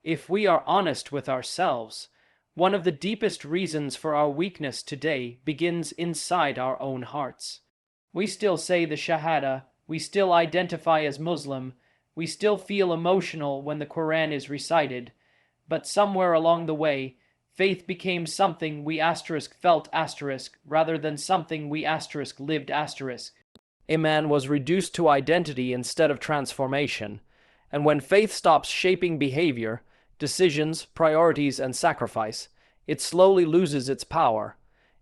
If we are honest with ourselves, one of the deepest reasons for our weakness today begins inside our own hearts. We still say the Shahada, we still identify as Muslim, we still feel emotional when the Quran is recited, but somewhere along the way, faith became something we felt rather than something we lived. Iman was reduced to identity instead of transformation, and when faith stops shaping behavior, decisions, priorities, and sacrifice, it slowly loses its power.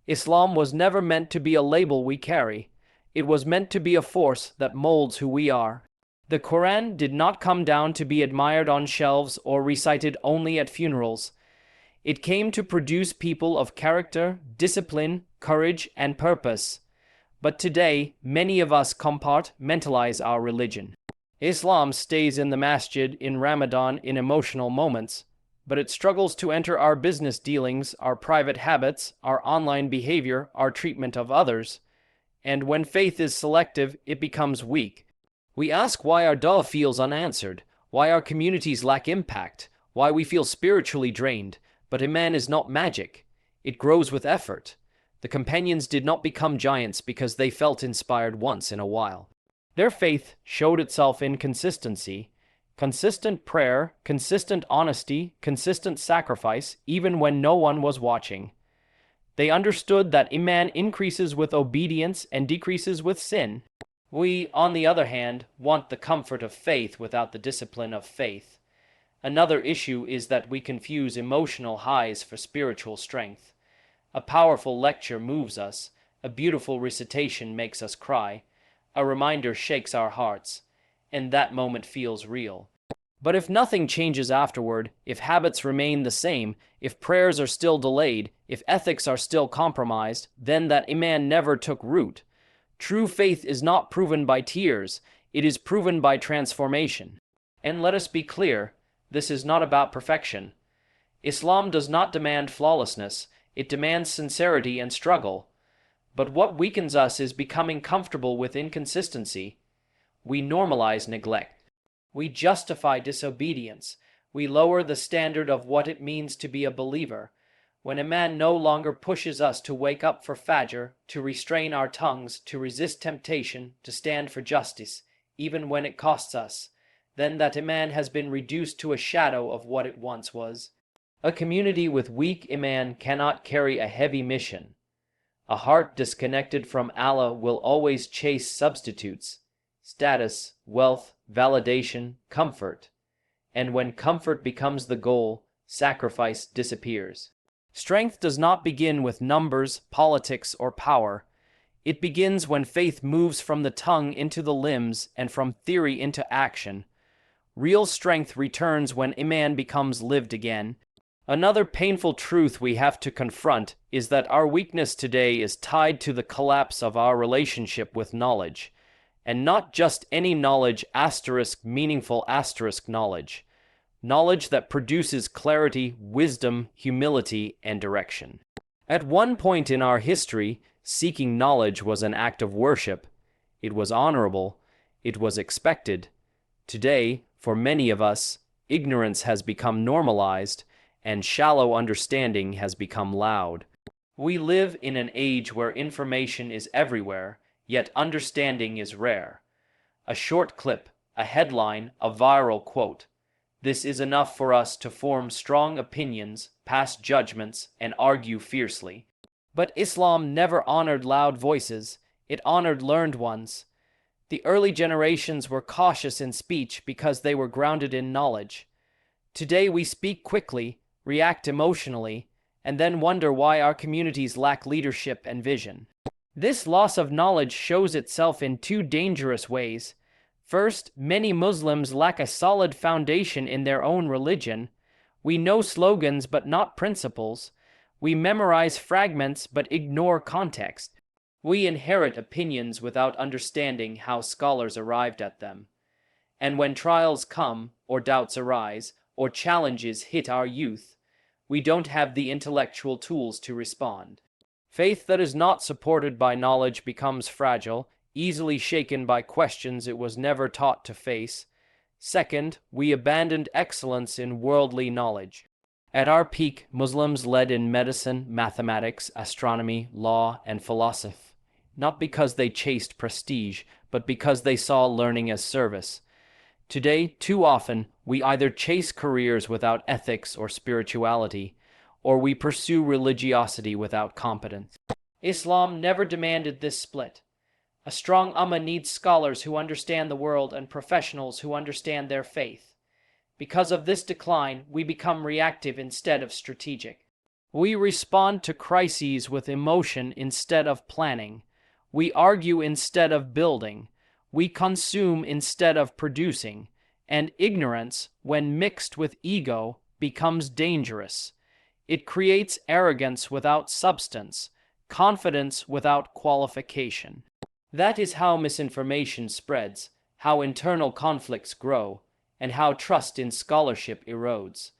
Islam was never meant to be a label we carry. It was meant to be a force that molds who we are. The Quran did not come down to be admired on shelves or recited only at funerals. It came to produce people of character, discipline, courage, and purpose. But today, many of us compartmentalize our religion. Islam stays in the masjid in Ramadan in emotional moments, but it struggles to enter our business dealings, our private habits, our online behavior, our treatment of others. And when faith is selective, it becomes weak. We ask why our dua feels unanswered, why our communities lack impact, why we feel spiritually drained. But Iman is not magic. It grows with effort. The companions did not become giants because they felt inspired once in a while. Their faith showed itself in consistency, consistent prayer, consistent honesty, consistent sacrifice, even when no one was watching. They understood that Iman increases with obedience and decreases with sin. We, on the other hand, want the comfort of faith without the discipline of faith. Another issue is that we confuse emotional highs for spiritual strength. A powerful lecture moves us, a beautiful recitation makes us cry, a reminder shakes our hearts, and that moment feels real. But if nothing changes afterward, if habits remain the same, if prayers are still delayed, if ethics are still compromised, then that Iman never took root. True faith is not proven by tears, it is proven by transformation. And let us be clear, this is not about perfection. Islam does not demand flawlessness, it demands sincerity and struggle. But what weakens us is becoming comfortable with inconsistency. We normalize neglect. We justify disobedience. We lower the standard of what it means to be a believer. When a man no longer pushes us to wake up for Fajr, to restrain our tongues, to resist temptation, to stand for justice, even when it costs us, then that Iman has been reduced to a shadow of what it once was. A community with weak Iman cannot carry a heavy mission. A heart disconnected from Allah will always chase substitutes, status, wealth, validation, comfort. And when comfort becomes the goal, sacrifice disappears. Strength does not begin with numbers, politics, or power. It begins when faith moves from the tongue into the limbs and from theory into action. Real strength returns when Iman becomes lived again. Another painful truth we have to confront is that our weakness today is tied to the collapse of our relationship with knowledge. And not just any knowledge meaningful knowledge. Knowledge that produces clarity, wisdom, humility, and direction. At one point in our history, seeking knowledge was an act of worship. It was honorable. It was expected. Today, for many of us, ignorance has become normalized, and shallow understanding has become loud. We live in an age where information is everywhere, yet understanding is rare. A short clip, a headline, a viral quote. This is enough for us to form strong opinions, pass judgments, and argue fiercely. But Islam never honored loud voices, it honored learned ones. The early generations were cautious in speech because they were grounded in knowledge. Today we speak quickly, react emotionally, and then wonder why our communities lack leadership and vision. This loss of knowledge shows itself in two dangerous ways. First, many Muslims lack a solid foundation in their own religion. We know slogans but not principles. We memorize fragments but ignore context. We inherit opinions without understanding how scholars arrived at them. And when trials come, or doubts arise, or challenges hit our youth, we don't have the intellectual tools to respond. Faith that is not supported by knowledge becomes fragile, easily shaken by questions it was never taught to face. Second, we abandoned excellence in worldly knowledge. At our peak, Muslims led in medicine, mathematics, astronomy, law, and philosophy, not because they chased prestige, but because they saw learning as service. Today, too often, we either chase careers without ethics or spirituality, or we pursue religiosity without competence. Islam never demanded this split. A strong ummah needs scholars who understand the world and professionals who understand their faith. Because of this decline, we become reactive instead of strategic. We respond to crises with emotion instead of planning. We argue instead of building. We consume instead of producing. And ignorance, when mixed with ego, becomes dangerous. It creates arrogance without substance, confidence without qualification. That is how misinformation spreads, how internal conflicts grow, and how trust in scholarship erodes.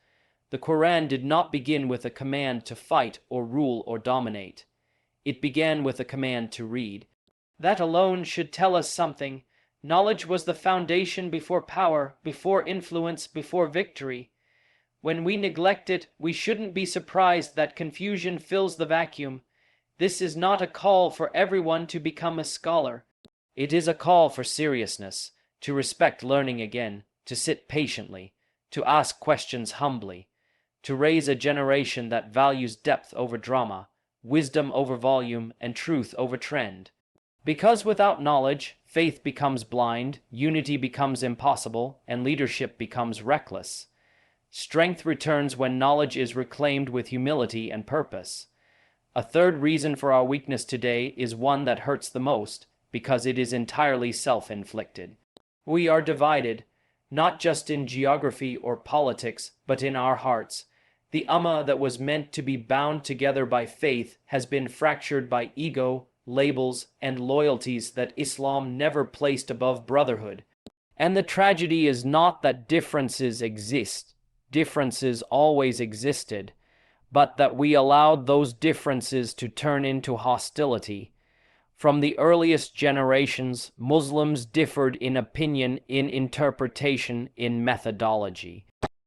The Quran did not begin with a command to fight or rule or dominate. It began with a command to read. That alone should tell us something. Knowledge was the foundation before power, before influence, before victory. When we neglect it, we shouldn't be surprised that confusion fills the vacuum. This is not a call for everyone to become a scholar. It is a call for seriousness, to respect learning again, to sit patiently, to ask questions humbly, to raise a generation that values depth over drama, wisdom over volume, and truth over trend. Because without knowledge, faith becomes blind, unity becomes impossible, and leadership becomes reckless. Strength returns when knowledge is reclaimed with humility and purpose. A third reason for our weakness today is one that hurts the most, because it is entirely self-inflicted. We are divided, not just in geography or politics, but in our hearts. The ummah that was meant to be bound together by faith has been fractured by ego, labels, and loyalties that Islam never placed above brotherhood. And the tragedy is not that differences exist. Differences always existed, but that we allowed those differences to turn into hostility. From the earliest generations, Muslims differed in opinion, in interpretation, in methodology.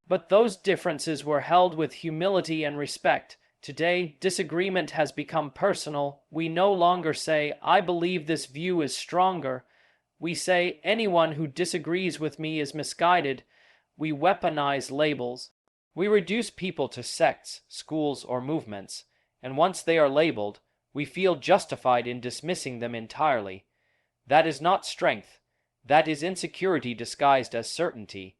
But those differences were held with humility and respect. Today, disagreement has become personal. We no longer say, "I believe this view is stronger." We say, "Anyone who disagrees with me is misguided." We weaponize labels. We reduce people to sects, schools, or movements, and once they are labeled, we feel justified in dismissing them entirely. That is not strength. That is insecurity disguised as certainty.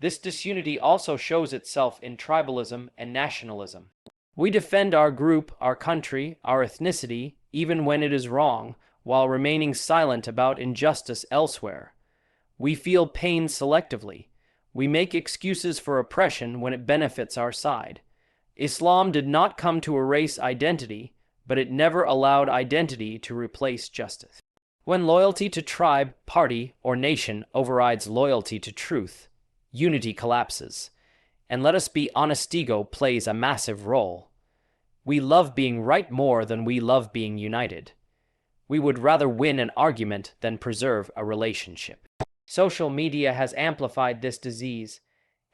This disunity also shows itself in tribalism and nationalism. We defend our group, our country, our ethnicity, even when it is wrong, while remaining silent about injustice elsewhere. We feel pain selectively. We make excuses for oppression when it benefits our side. Islam did not come to erase identity, but it never allowed identity to replace justice. When loyalty to tribe, party, or nation overrides loyalty to truth, unity collapses. And let us be honest, ego plays a massive role. We love being right more than we love being united. We would rather win an argument than preserve a relationship. Social media has amplified this disease.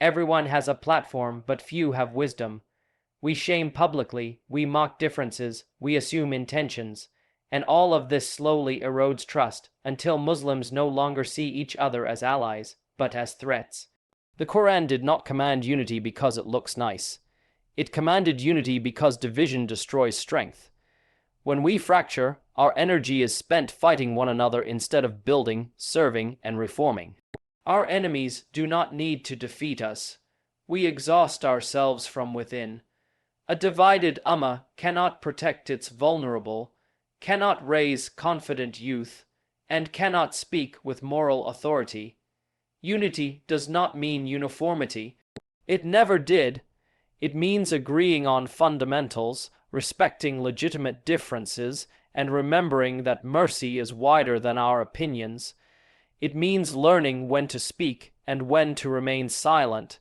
Everyone has a platform, but few have wisdom. We shame publicly, we mock differences, we assume intentions, and all of this slowly erodes trust until Muslims no longer see each other as allies, but as threats. The Quran did not command unity because it looks nice. It commanded unity because division destroys strength. When we fracture, our energy is spent fighting one another instead of building, serving, and reforming. Our enemies do not need to defeat us. We exhaust ourselves from within. A divided ummah cannot protect its vulnerable, cannot raise confident youth, and cannot speak with moral authority. Unity does not mean uniformity. It never did. It means agreeing on fundamentals, respecting legitimate differences, and remembering that mercy is wider than our opinions. It means learning when to speak and when to remain silent.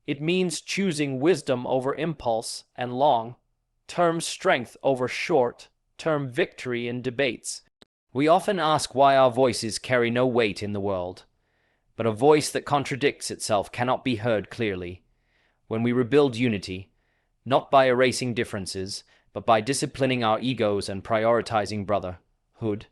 It means choosing wisdom over impulse and long-term strength over short-term victory in debates. We often ask why our voices carry no weight in the world. But a voice that contradicts itself cannot be heard clearly. When we rebuild unity, not by erasing differences, but by disciplining our egos and prioritizing brotherhood,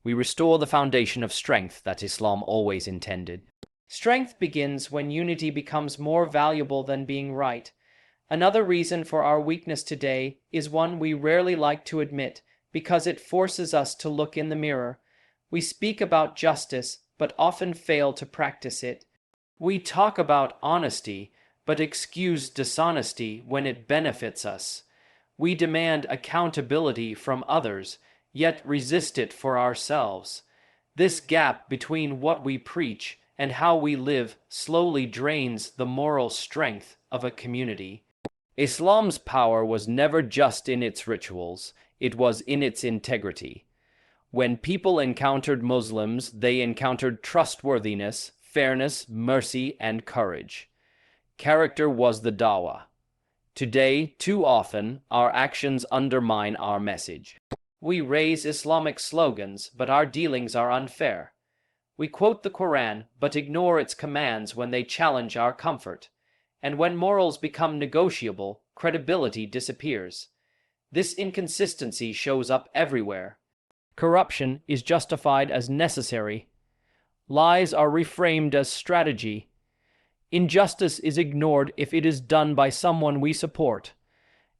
we restore the foundation of strength that Islam always intended. Strength begins when unity becomes more valuable than being right. Another reason for our weakness today is one we rarely like to admit, because it forces us to look in the mirror. We speak about justice, but often fail to practice it. We talk about honesty, but excuse dishonesty when it benefits us. We demand accountability from others, yet resist it for ourselves. This gap between what we preach and how we live slowly drains the moral strength of a community. Islam's power was never just in its rituals, it was in its integrity. When people encountered Muslims, they encountered trustworthiness, fairness, mercy, and courage. Character was the dawah. Today, too often, our actions undermine our message. We raise Islamic slogans, but our dealings are unfair. We quote the Quran, but ignore its commands when they challenge our comfort. And when morals become negotiable, credibility disappears. This inconsistency shows up everywhere. Corruption is justified as necessary. Lies are reframed as strategy. Injustice is ignored if it is done by someone we support.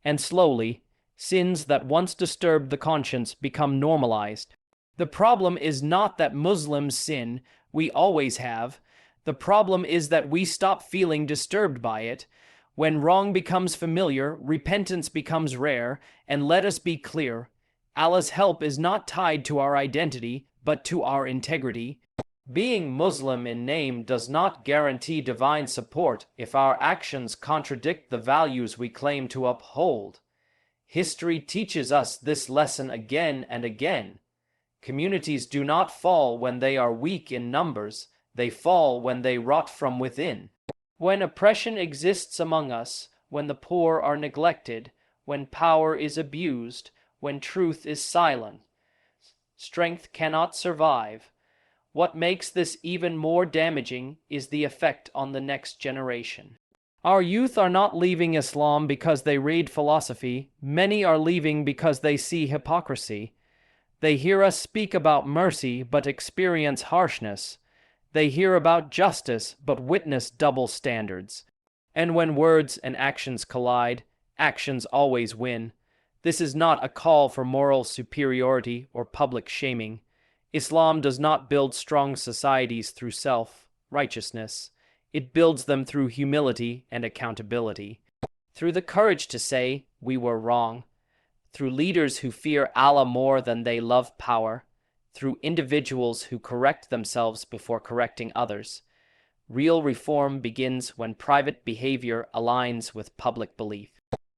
And slowly, sins that once disturbed the conscience become normalized. The problem is not that Muslims sin, we always have. The problem is that we stop feeling disturbed by it. When wrong becomes familiar, repentance becomes rare, and let us be clear, Allah's help is not tied to our identity, but to our integrity. Being Muslim in name does not guarantee divine support if our actions contradict the values we claim to uphold. History teaches us this lesson again and again. Communities do not fall when they are weak in numbers, they fall when they rot from within. When oppression exists among us, when the poor are neglected, when power is abused, when truth is silent, strength cannot survive. What makes this even more damaging is the effect on the next generation. Our youth are not leaving Islam because they read philosophy. Many are leaving because they see hypocrisy. They hear us speak about mercy but experience harshness. They hear about justice but witness double standards. And when words and actions collide, actions always win. This is not a call for moral superiority or public shaming. Islam does not build strong societies through self-righteousness. It builds them through humility and accountability. Through the courage to say, we were wrong. Through leaders who fear Allah more than they love power. Through individuals who correct themselves before correcting others. Real reform begins when private behavior aligns with public belief.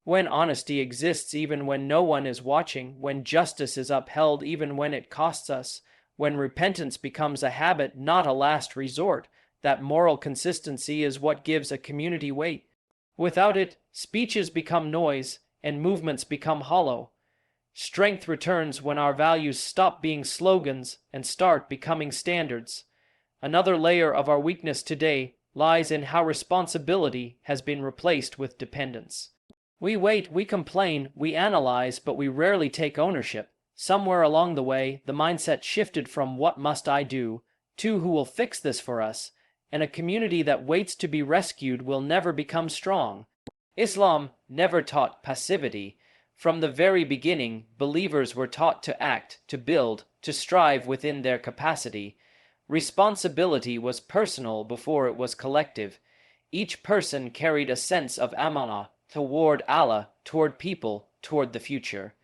When honesty exists even when no one is watching, when justice is upheld even when it costs us, when repentance becomes a habit, not a last resort, that moral consistency is what gives a community weight. Without it, speeches become noise and movements become hollow. Strength returns when our values stop being slogans and start becoming standards. Another layer of our weakness today lies in how responsibility has been replaced with dependence. We wait, we complain, we analyze, but we rarely take ownership. Somewhere along the way, the mindset shifted from "what must I do" to "who will fix this for us," and a community that waits to be rescued will never become strong. Islam never taught passivity. From the very beginning, believers were taught to act, to build, to strive within their capacity. Responsibility was personal before it was collective. Each person carried a sense of amanah toward Allah, toward people, toward the future.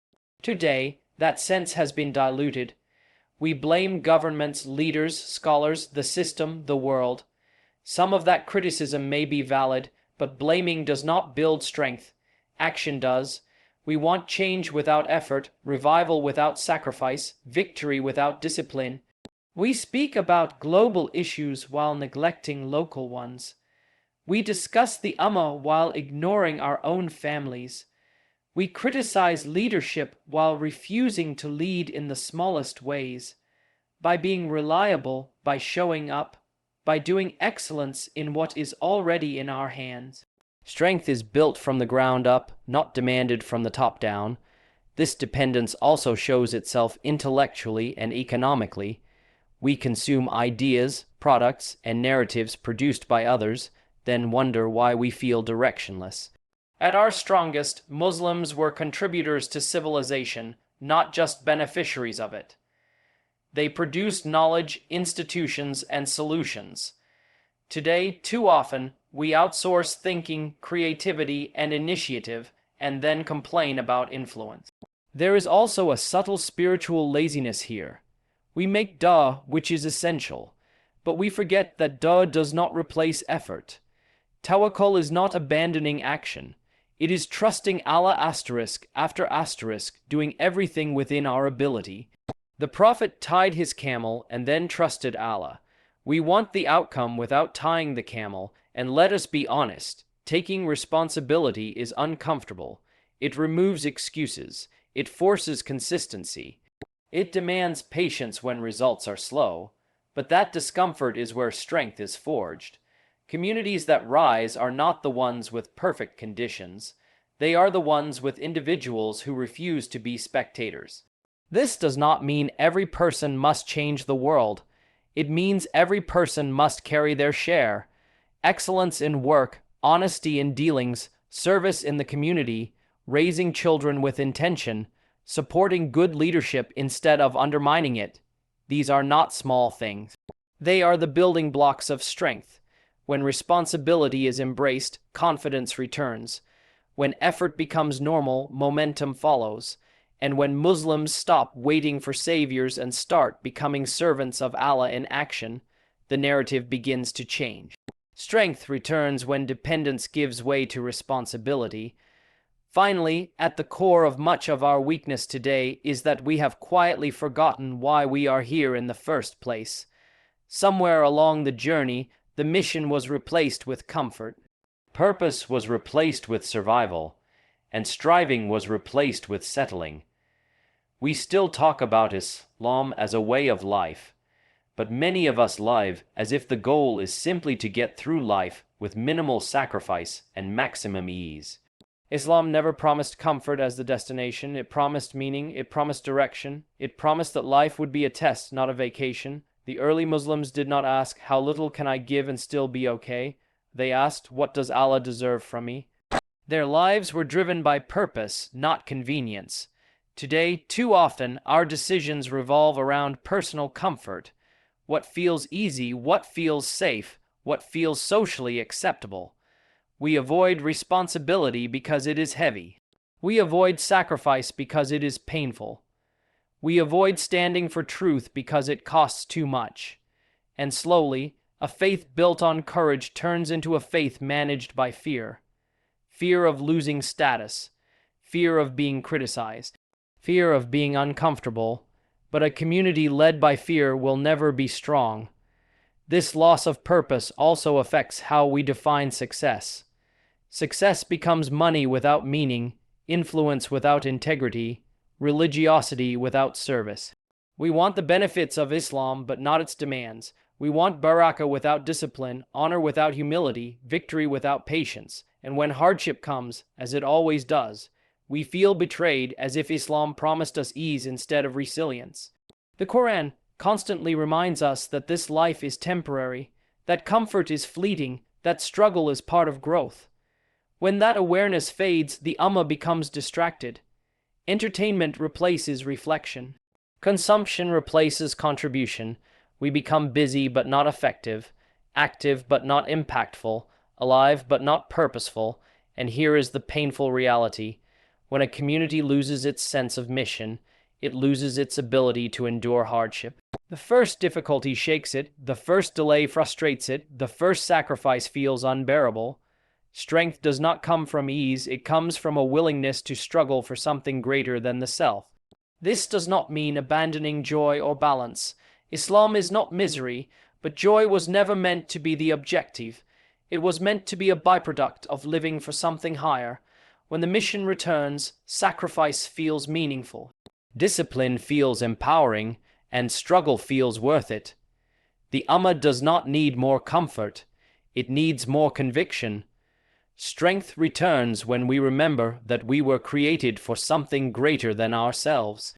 Today, that sense has been diluted. We blame governments, leaders, scholars, the system, the world. Some of that criticism may be valid, but blaming does not build strength. Action does. We want change without effort, revival without sacrifice, victory without discipline. We speak about global issues while neglecting local ones. We discuss the Ummah while ignoring our own families. We criticize leadership while refusing to lead in the smallest ways. By being reliable, by showing up, by doing excellence in what is already in our hands. Strength is built from the ground up, not demanded from the top down. This dependence also shows itself intellectually and economically. We consume ideas, products, and narratives produced by others, then wonder why we feel directionless. At our strongest, Muslims were contributors to civilization, not just beneficiaries of it. They produced knowledge, institutions, and solutions. Today, too often, we outsource thinking, creativity, and initiative, and then complain about influence. There is also a subtle spiritual laziness here. We make dua, which is essential, but we forget that dua does not replace effort. Tawakkul is not abandoning action. It is trusting Allah after asterisk, doing everything within our ability. The Prophet tied his camel and then trusted Allah. We want the outcome without tying the camel, and let us be honest, taking responsibility is uncomfortable. It removes excuses. It forces consistency. It demands patience when results are slow, but that discomfort is where strength is forged. Communities that rise are not the ones with perfect conditions. They are the ones with individuals who refuse to be spectators. This does not mean every person must change the world. It means every person must carry their share. Excellence in work, honesty in dealings, service in the community, raising children with intention, supporting good leadership instead of undermining it. These are not small things. They are the building blocks of strength. When responsibility is embraced, confidence returns. When effort becomes normal, momentum follows. And when Muslims stop waiting for saviors and start becoming servants of Allah in action, the narrative begins to change. Strength returns when dependence gives way to responsibility. Finally, at the core of much of our weakness today is that we have quietly forgotten why we are here in the first place. Somewhere along the journey, the mission was replaced with comfort. Purpose was replaced with survival, and striving was replaced with settling. We still talk about Islam as a way of life, but many of us live as if the goal is simply to get through life with minimal sacrifice and maximum ease. Islam never promised comfort as the destination. It promised meaning, it promised direction, it promised that life would be a test, not a vacation. The early Muslims did not ask, how little can I give and still be okay? They asked, what does Allah deserve from me? Their lives were driven by purpose, not convenience. Today, too often, our decisions revolve around personal comfort. What feels easy, what feels safe, what feels socially acceptable. We avoid responsibility because it is heavy. We avoid sacrifice because it is painful. We avoid standing for truth because it costs too much. And slowly, a faith built on courage turns into a faith managed by fear. Fear of losing status. Fear of being criticized. Fear of being uncomfortable. But a community led by fear will never be strong. This loss of purpose also affects how we define success. Success becomes money without meaning, influence without integrity, religiosity without service. We want the benefits of Islam, but not its demands. We want barakah without discipline, honor without humility, victory without patience. And when hardship comes, as it always does, we feel betrayed, as if Islam promised us ease instead of resilience. The Quran constantly reminds us that this life is temporary, that comfort is fleeting, that struggle is part of growth. When that awareness fades, the Ummah becomes distracted. Entertainment replaces reflection. Consumption replaces contribution. We become busy but not effective, active but not impactful, alive but not purposeful, and here is the painful reality. When a community loses its sense of mission, it loses its ability to endure hardship. The first difficulty shakes it, the first delay frustrates it, the first sacrifice feels unbearable. Strength does not come from ease, it comes from a willingness to struggle for something greater than the self. This does not mean abandoning joy or balance. Islam is not misery, but joy was never meant to be the objective. It was meant to be a byproduct of living for something higher. When the mission returns, sacrifice feels meaningful. Discipline feels empowering, and struggle feels worth it. The Ummah does not need more comfort, it needs more conviction. Strength returns when we remember that we were created for something greater than ourselves,